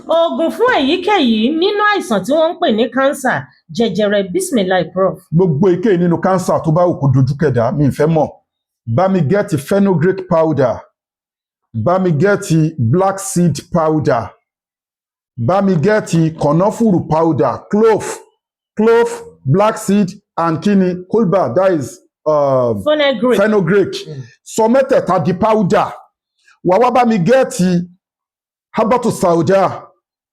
Ogun fún Eyikeyi nínú àìsàn tí wọ́n ń pè ní cancer jẹjẹrẹ bismillah prof. Gbogbo èyíkéyìí nínú cancer tó bá òkú dojú kẹ̀dá mi fẹ́ mọ̀. Bá mi gẹ́ẹ̀tì fenugreek powder. Bá mi gẹ́ẹ̀tì black seed powder. Bá mi gẹ́ẹ̀tì kànáfùrù powder, clove, black seed and kini kulba, that is fenugreek. Sọ mẹ́tẹ̀ẹ̀ta di powder. Wà wá bá mi gẹ́ẹ̀tì habatu sauda,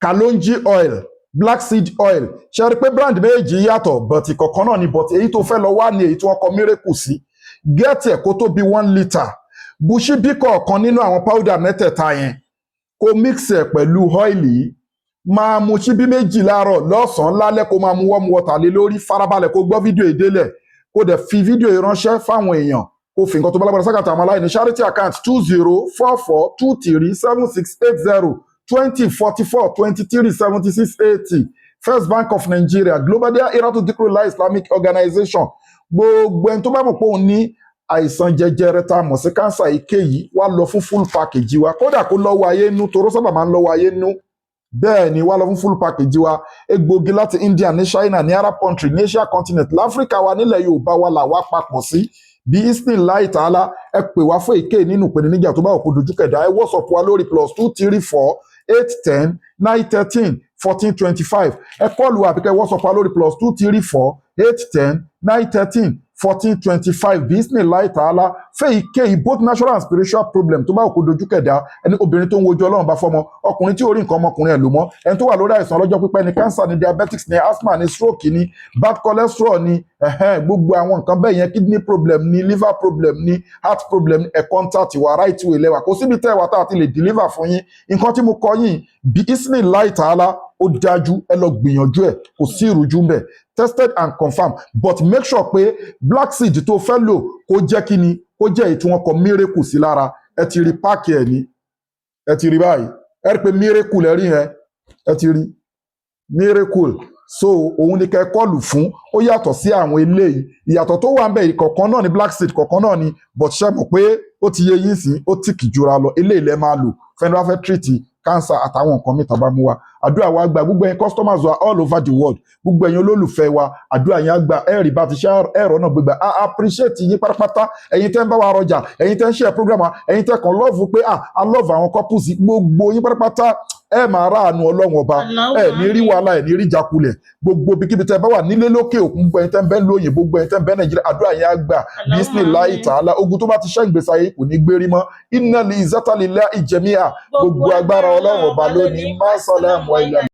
kalonji oil, black seed oil. Ṣé rí pé brand méjì yàtọ̀ but ìkọ̀kan náà ni but èyí tó fẹ́ lọ wá ní èyí tí wọ́n kọ miracle sí. Gẹ́ẹ̀tì ẹ̀ kó tó bí 1 litre. Bushi bí kọ̀ọ̀kan nínú àwọn powder mẹ́tẹ̀ẹ̀ta yẹn. Kó mix ẹ̀ pẹ̀lú ọ́ìlì. Máa mu ṣíbí méjì láàárọ̀ lọ́sàn-án lálẹ́ kó máa mu warm water lé lórí farabalẹ̀ kó gbọ́ fídíò ìdélẹ̀ kó dẹ̀ fi fídíò ìránṣẹ́ fáwọn èèyàn kó fi nǹkan tó bá lágbára sákàtà àwọn aláìní charity account 2044237680 2044237680 First Bank of Nigeria Global Dahiratu Dhikrlahi Islamic Organization. Gbogbo ẹni tó bá mọ̀ pé òun ní àìsàn jẹjẹrẹ tá a mọ̀ sí cancer Eyikeyi wá lọ fún full package wa kódà kó lọ́wọ́ ayé nú toró sábà máa ń lọ́wọ́ ayé nú. Bẹ́ẹ̀ ni wá lọ fún full package wa egbògi láti India ní China ní Arab country ní Asia continent láfíríkà wa nílẹ̀ Yorùbá wa là wá papọ̀ sí bí Bismillah Tahala ẹ pè wá fún Eyikeyi nínú ìpèníjà tó bá òkú dojú kẹ̀dá ẹ WhatsApp wa lórí +234 810 913 1425 ẹ kọ́ọ̀lù wa àbíkẹ́ WhatsApp wa lórí +234 810 913 1425 Bismillah Tahala fẹ́ Eyikeyi both natural and spiritual problem tó bá òkú dojú kẹ̀dá ẹni obìnrin tó ń wojú Ọlọ́run bá fọmọ ọkùnrin tí ó rí nǹkan ọmọkùnrin ẹ̀ lò mọ́ ẹni tó wà lórí àìsàn ọlọ́jọ́ pípẹ́ ní cancer ní diabetics ní asthma ní stroke ní bad cholesterol ní gbogbo àwọn nǹkan bẹ́ẹ̀ yẹn kidney problem ní liver problem ní heart problem ní ẹ contact wa right way lẹ́wà kò síbi tẹ́ ẹ wà tá a ti lè deliver fún yín nǹkan tí mo kọ yín Bismillah Tahala ó dájú ẹ lọ gbìyànjú ẹ kò sí ìrújú mbẹ tested and confirmed but make sure pé black seed tó fẹ́ lò kó jẹ́ kí ni kó jẹ́ èyí tí wọ́n kọ miracle sí lára ẹ ti rí páàkì ẹ̀ ní ẹ ti rí báyìí ẹ rí pé miracle ẹ rí yẹn ẹ ti rí miracle so òun ni kẹ́ kọlù fún ó yàtọ̀ sí àwọn eléyìí ìyàtọ̀ tó wà ń bẹ ìkọ̀kan náà ni black seed kọ̀ọ̀kan náà ni but ṣe mọ̀ pé ó ti yé yín sí ó tìkì jura lọ eléyìí lẹ́ máa lò fẹ́ni wá fẹ́ treat cancer àtàwọn nǹkan mìíràn bá mú wa àdúrà wa gba gbogbo ẹ̀yin customers wa all over the world gbogbo ẹ̀yin olólùfẹ́ wa àdúrà yẹn á gba ẹ̀rì bá ti ṣe ẹ̀rọ náà gbégbá a appreciate yín pátápátá ẹ̀yin tẹ́ ń bá wa rọjà ẹ̀yin tẹ́ ń share program ẹ̀yin tẹ́ kàn love pé I love àwọn couples gbogbo yín pátápátá ẹ máa ráàánú Ọlọ́run ọba ẹ ní rí wàhálà ẹ ní rí ìjákulẹ̀ gbogbo ibikíbi tẹ́ bá wà nílé lókè òkun gbogbo ẹ̀yin tẹ́ ń bẹ lóyìn gbogbo ẹ̀yin tẹ́ ń bẹ Nàìjíríà àdúrà yẹn á gbà Bismillah Tahala ogun tó bá ti ṣẹ́ ìgbésí ayé kò ní gbérí mọ́ inna li izzata lillahi jami'a gbogbo agbára Ọlọ́run ọba lónìí má sálàmù wa ilà.